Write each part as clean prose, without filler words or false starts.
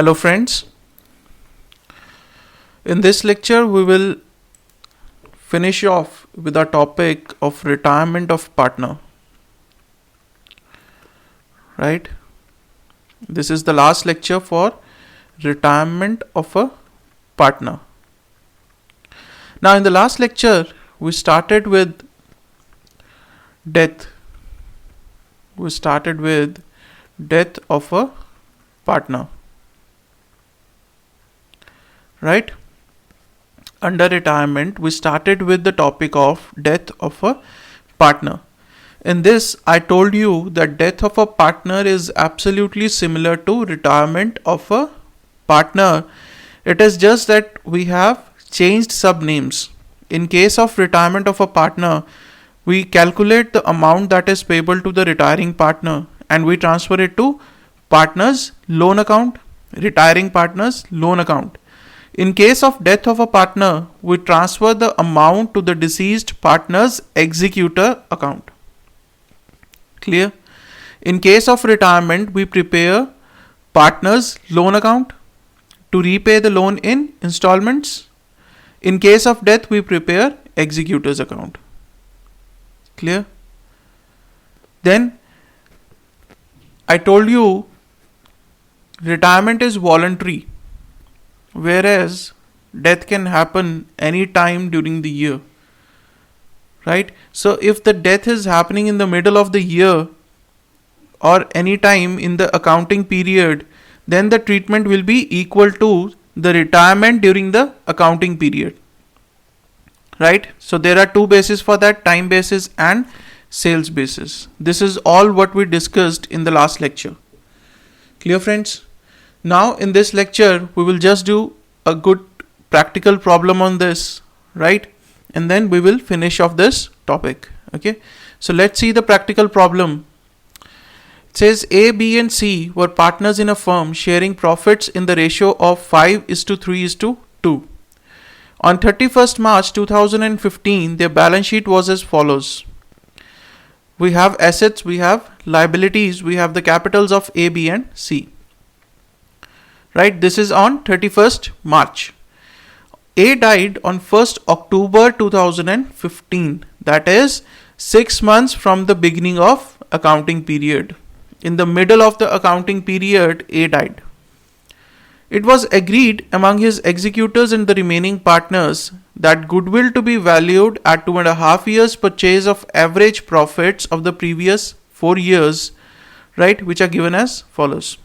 Hello friends, in this lecture we will finish off with our topic of retirement of partner. Right? This is the last lecture for retirement of a partner. Now in the last lecture we started with death. We started with death of a partner. Right? Under retirement, we started with the topic of death of a partner. In this, I told you that death of a partner is absolutely similar to retirement of a partner. It is just that we have changed sub-names. In case of retirement of a partner, we calculate the amount that is payable to the retiring partner and we transfer it to partner's loan account, retiring partner's loan account. In case of death of a partner, we transfer the amount to the deceased partner's executor account. Clear? In case of retirement, we prepare partner's loan account to repay the loan in installments. In case of death, we prepare executor's account. Clear? Then, I told you retirement is voluntary, whereas death can happen any time during the year. Right? So if the death is happening in the middle of the year or any time in the accounting period, then the treatment will be equal to the retirement during the accounting period. Right? So there are two bases for that, time basis and sales basis. This is all what we discussed in the last lecture. Clear, friends? Now in this lecture, we will just do a good practical problem on this, right? And then we will finish off this topic, okay? So let's see the practical problem. It says A, B and C were partners in a firm sharing profits in the ratio of 5:3:2. On 31st March 2015, their balance sheet was as follows. We have assets, we have liabilities, we have the capitals of A, B and C. Right, this is on 31st March. A died on 1st October 2015. That is 6 months from the beginning of accounting period. In the middle of the accounting period, A died. It was agreed among his executors and the remaining partners that goodwill to be valued at 2.5 years purchase of average profits of the previous 4 years, right, which are given as follows.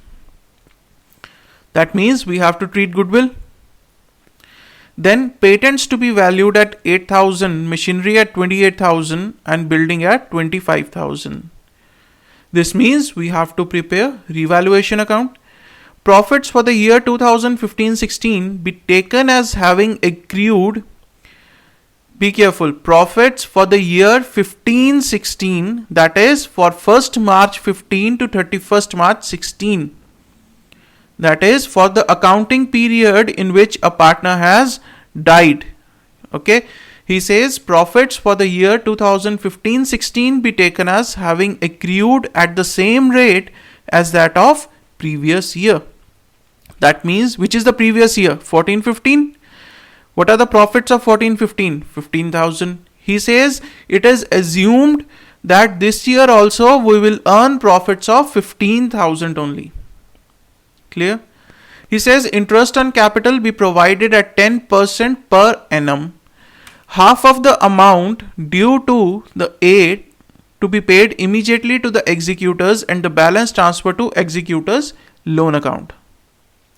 That means we have to treat goodwill. Then patents to be valued at 8,000, machinery at 28,000 and building at 25,000. This means we have to prepare revaluation account. Profits for the year 2015-16 be taken as having accrued. Be careful. Profits for the year 15-16, that is for 1st March 15 to 31st March 16. That is for the accounting period in which a partner has died. Okay. He says profits for the year 2015-16 be taken as having accrued at the same rate as that of previous year. That means which is the previous year? 14-15. What are the profits of 14-15? 15,000. He says it is assumed that this year also we will earn profits of 15,000 only. Clear? He says interest on capital be provided at 10% per annum. Half of the amount due to the A to be paid immediately to the executors and the balance transferred to executors loan account.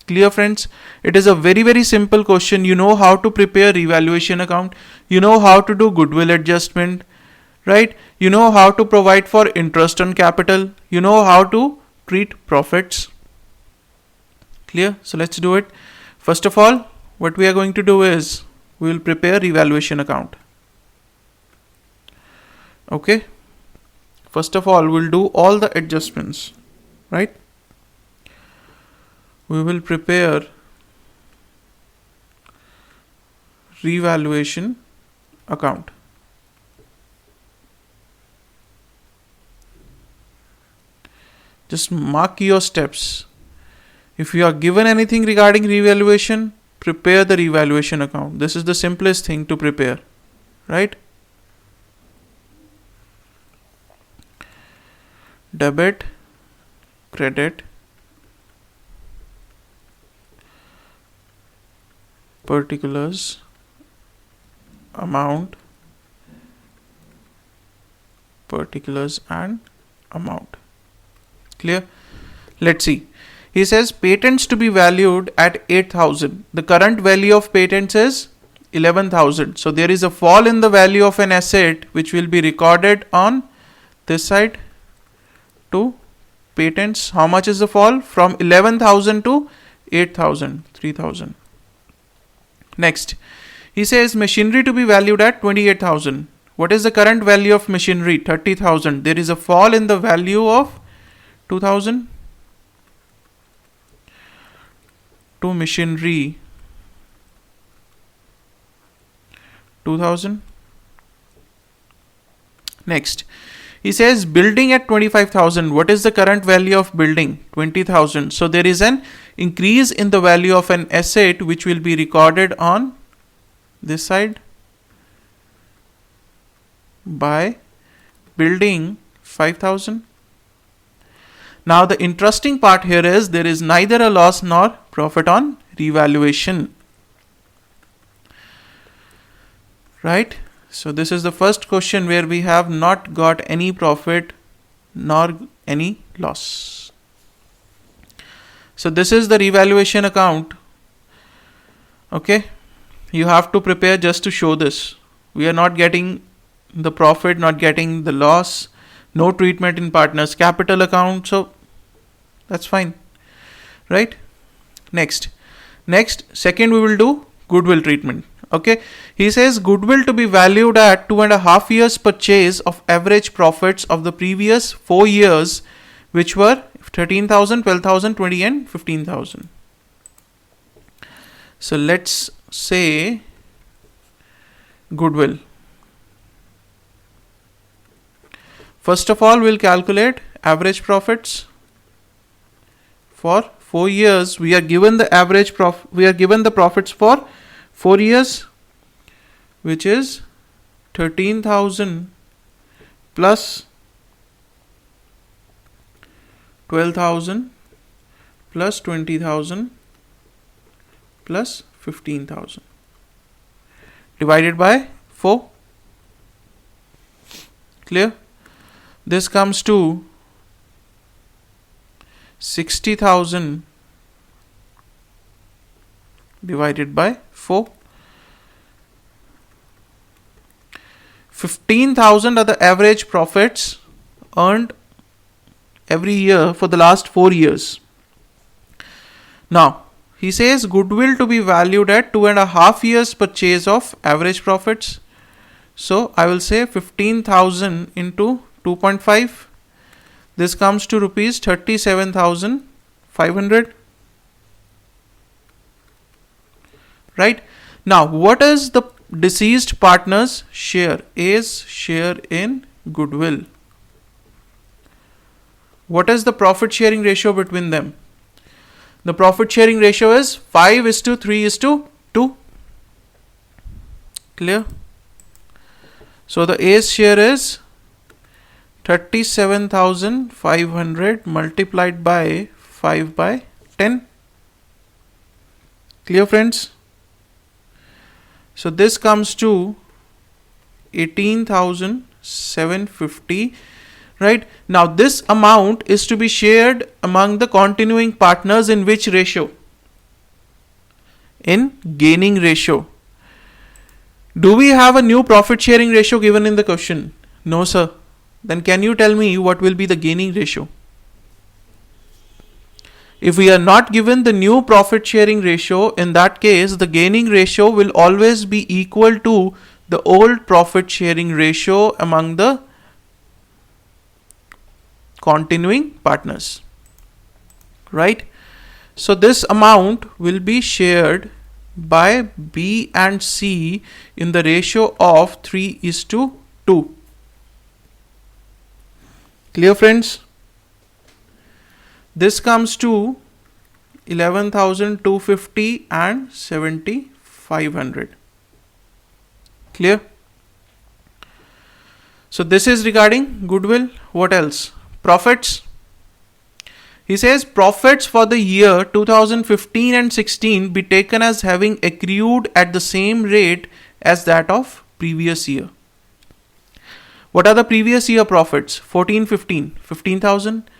Clear, friends? It is a very simple question. You know how to prepare revaluation account. You know how to do goodwill adjustment, right? You know how to provide for interest on capital. You know how to treat profits. Clear? So let's do it. First of all, what we are going to do is we will prepare revaluation account. Okay. First of all, we'll do all the adjustments, right? We will prepare revaluation account. Just mark your steps. If you are given anything regarding revaluation, prepare the revaluation account. This is the simplest thing to prepare, right? Debit, credit, particulars, amount, particulars and amount. Clear? Let's see. He says patents to be valued at 8,000. The current value of patents is 11,000. So there is a fall in the value of an asset which will be recorded on this side to patents. How much is the fall? From 11,000 to 8,000, 3,000. Next, he says machinery to be valued at 28,000. What is the current value of machinery? 30,000. There is a fall in the value of 2,000 to machinery 2,000. Next, he says building at 25,000. What is the current value of building? 20,000. So there is an increase in the value of an asset which will be recorded on this side by building 5,000. Now the interesting part here is there is neither a loss nor profit on revaluation. Right? So this is the first question where we have not got any profit nor any loss. So this is the revaluation account. Okay. You have to prepare just to show this. We are not getting the profit, not getting the loss, no treatment in partners capital account. So that's fine. Right? Next, second we will do goodwill treatment. Okay. He says goodwill to be valued at 2.5 years purchase of average profits of the previous 4 years, which were 13,000, 12,000, 20 and 15,000. So let's say goodwill. First of all, we'll calculate average profits for 4 years. We are given the average we are given the profits for 4 years, which is 13,000 plus 12,000 plus 20,000 plus 15,000 divided by 4. Clear? This comes to 60,000 divided by 4. 15,000 are the average profits earned every year for the last 4 years. Now, he says goodwill to be valued at 2.5 years purchase of average profits. So, I will say 15,000 into 2.5. This comes to rupees 37,500. Right? Now, what is the deceased partner's share? A's share in goodwill. What is the profit sharing ratio between them? The profit sharing ratio is 5:3:2. Clear? So the A's share is 37,500 multiplied by 5/10. Clear, friends? So this comes to 18,750. Right? Now this amount is to be shared among the continuing partners in which ratio? In gaining ratio. Do we have a new profit sharing ratio given in the question? No, sir. Then can you tell me what will be the gaining ratio? If we are not given the new profit sharing ratio, in that case the gaining ratio will always be equal to the old profit sharing ratio among the continuing partners. Right? So this amount will be shared by B and C in the ratio of 3:2. Clear, friends? This comes to 11,250 and 7,500. Clear? So this is regarding goodwill. What else? Profits. He says profits for the year 2015 and 16 be taken as having accrued at the same rate as that of previous year. What are the previous year profits? 14, 15, 15,000.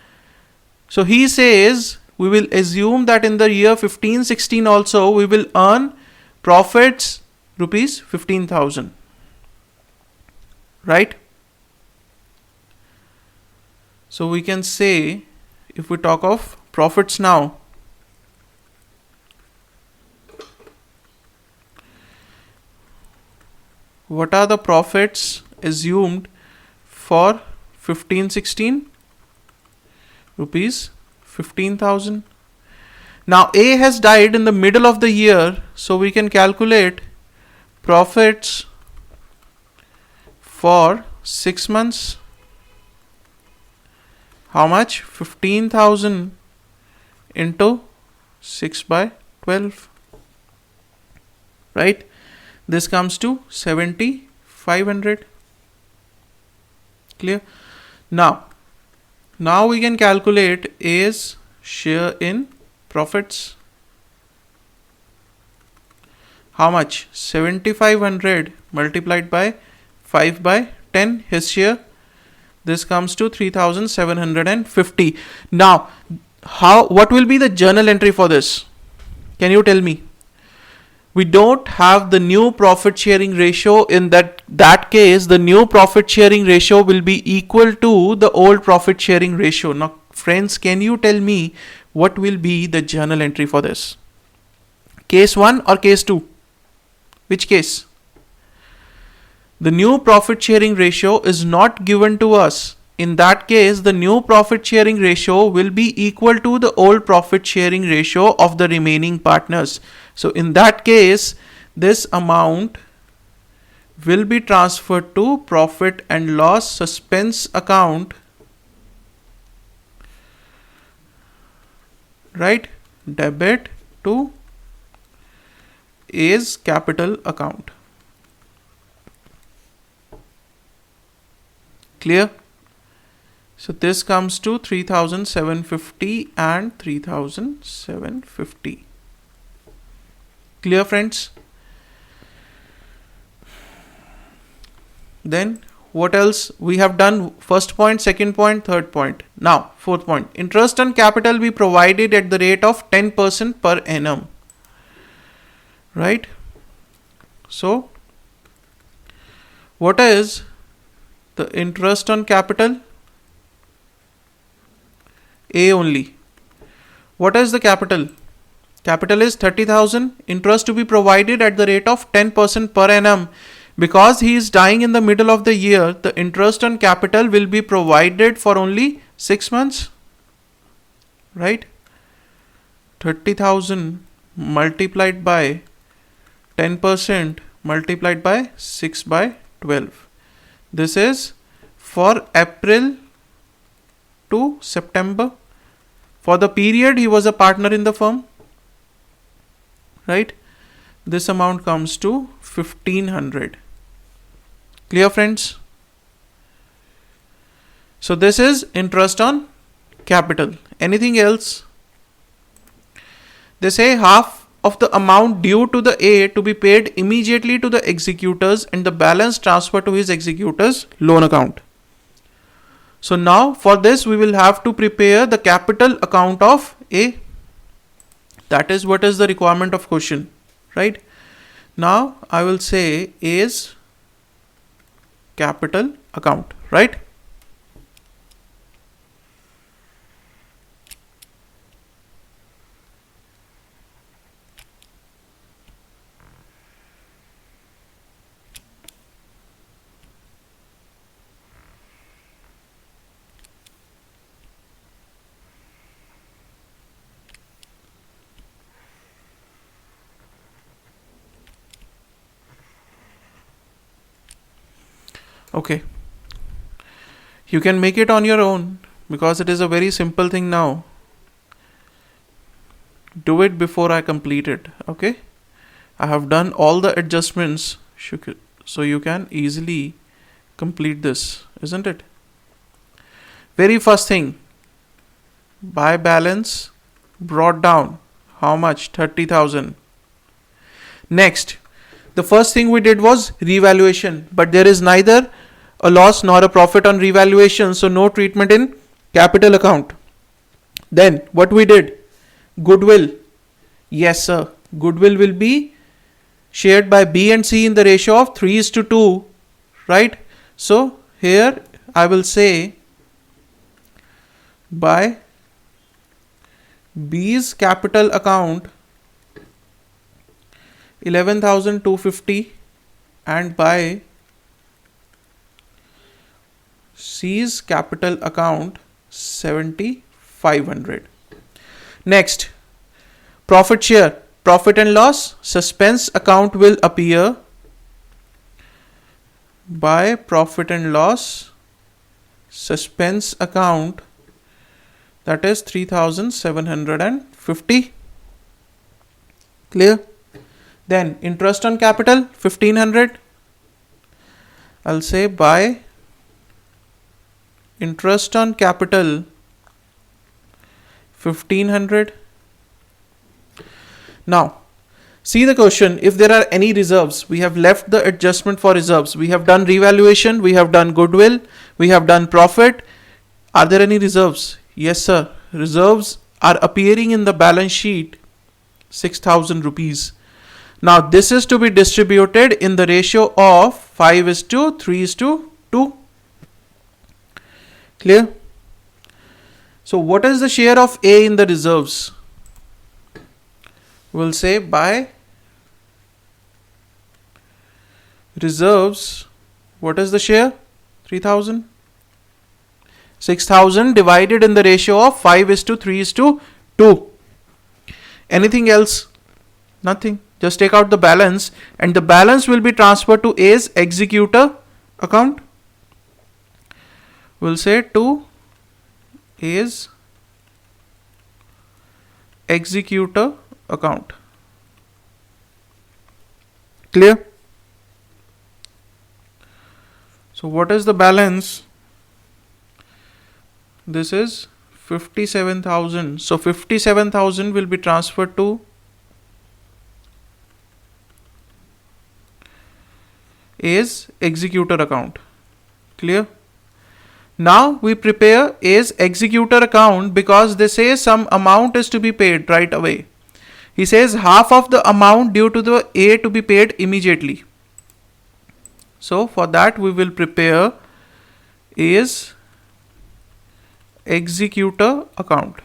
So he says we will assume that in the year 15, 16 also we will earn profits rupees 15,000. Right? So we can say, if we talk of profits now, what are the profits assumed for 15-16? Rupees 15,000. Now A has died in the middle of the year, so we can calculate profits for 6 months. How much? 15,000 into 6 by 12. Right? This comes to 7,500. Clear? Now we can calculate A's share in profits. How much? 7,500 multiplied by 5 by 10, his share. This comes to 3,750. Now, what will be the journal entry for this? Can you tell me? We don't have the new profit sharing ratio. In that case, the new profit sharing ratio will be equal to the old profit sharing ratio. Now, friends, can you tell me what will be the journal entry for this? Case 1 or case 2? Which case? The new profit sharing ratio is not given to us. In that case, the new profit sharing ratio will be equal to the old profit sharing ratio of the remaining partners. So in that case, this amount will be transferred to profit and loss suspense account, right? Debit to A's capital account. Clear? So this comes to 3,750 and 3,750. Clear, friends? Then what else we have done? First point, second point, third point. Now fourth point. Interest on capital be provided at the rate of 10% per annum. Right? So what is the interest on capital? A only. What is the capital? Capital is 30,000. Interest to be provided at the rate of 10% per annum. Because he is dying in the middle of the year, the interest on capital will be provided for only 6 months. Right? 30,000 multiplied by 10% multiplied by 6 by 12. This is for April to September. For the period he was a partner in the firm. Right? This amount comes to 1,500. Clear, friends? So this is interest on capital. Anything else? They say half of the amount due to the A to be paid immediately to the executors and the balance transferred to his executors loan account. So now for this we will have to prepare the capital account of A. That is what is the requirement of question, right? Now I will say A's capital account, right? Okay, you can make it on your own because it is a very simple thing now. do it before I complete it. Okay, I have done all the adjustments so you can easily complete this, isn't it? Very first thing, buy balance brought down. How much? 30,000. Next, the first thing we did was revaluation, but there is neither a loss nor a profit on revaluation, so no treatment in capital account. Then what we did? Goodwill. Yes sir, goodwill will be shared by B and C in the ratio of 3:2, right? So here I will say by B's capital account 11,250 and by C's capital account 7,500. Next, profit share, profit and loss, suspense account will appear by profit and loss, suspense account, that is 3,750. Clear? Then interest on capital 1,500. I'll say by interest on capital 1,500. Now see the question, if there are any reserves, we have left the adjustment for reserves. We have done revaluation, we have done goodwill, we have done profit. Are there any reserves? Yes sir, reserves are appearing in the balance sheet 6,000 rupees. Now this is to be distributed in the ratio of 5:3:2. Clear? So what is the share of A in the reserves? We'll say by reserves, what is the share? 3,000. 6,000 divided in the ratio of 5:3:2. Anything else? Nothing. Just take out the balance and the balance will be transferred to A's executor account. We'll say to A's executor account. Clear? So what is the balance? This is 57,000. So 57,000 will be transferred to A's executor account. Clear? Now we prepare A's executor account because they say some amount is to be paid right away. He says half of the amount due to the A to be paid immediately. So for that we will prepare A's executor account.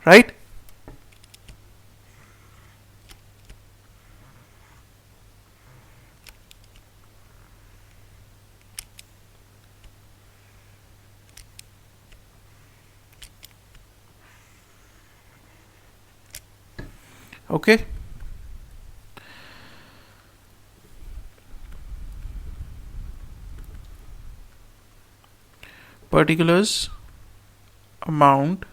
Right? Okay. Particulars, amount.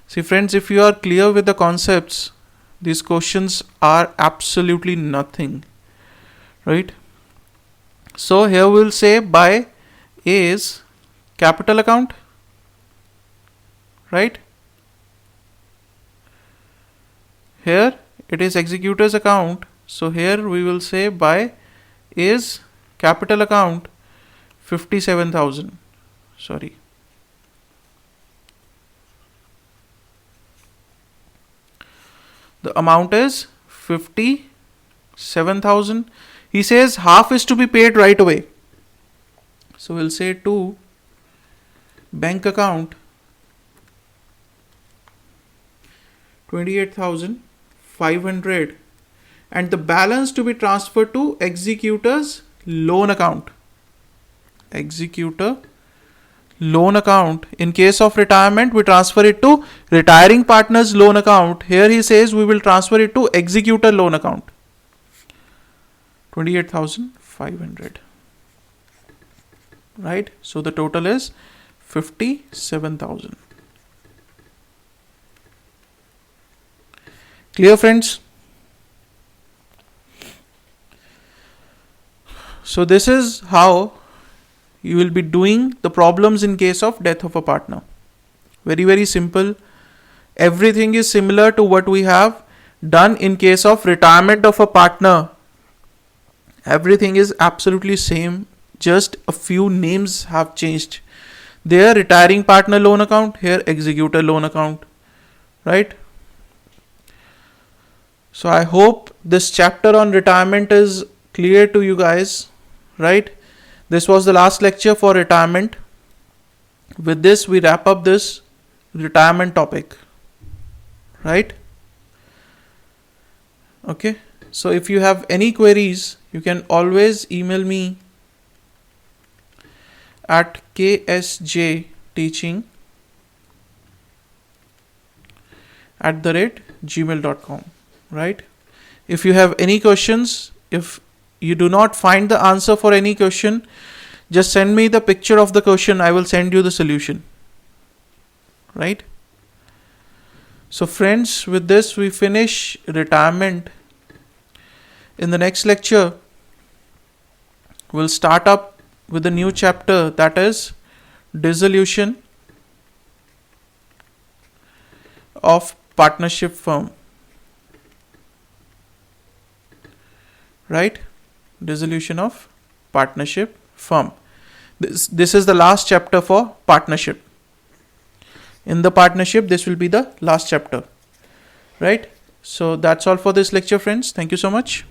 See friends, if you are clear with the concepts, these questions are absolutely nothing, right? So here we'll say by A's capital account, right? Here it is executor's account, so here we will say by A's capital account 57,000. Sorry. The amount is 57,000. He says half is to be paid right away. So we'll say to bank account 28,500 and the balance to be transferred to executor's loan account. Executor loan account. In case of retirement, we transfer it to retiring partner's loan account. Here he says we will transfer it to executor loan account. 28,500. Right? So the total is 57,000. Clear, friends? So this is how you will be doing the problems in case of death of a partner. Very, very simple. Everything is similar to what we have done in case of retirement of a partner. Everything is absolutely same. Just a few names have changed. There retiring partner loan account, here executor loan account, right? So I hope this chapter on retirement is clear to you guys, right? This was the last lecture for retirement. With this we wrap up this retirement topic, right? Okay, so if you have any queries, you can always email me at ksjteaching@gmail.com, right? If you have any questions, if you do not find the answer for any question, just send me the picture of the question. I will send you the solution, right? So friends, with this we finish retirement. In the next lecture, we'll start up with a new chapter, that is dissolution of partnership firm, right? Dissolution of partnership firm. This is the last chapter for partnership. In the partnership, this will be the last chapter, right? So that's all for this lecture, friends. Thank you so much.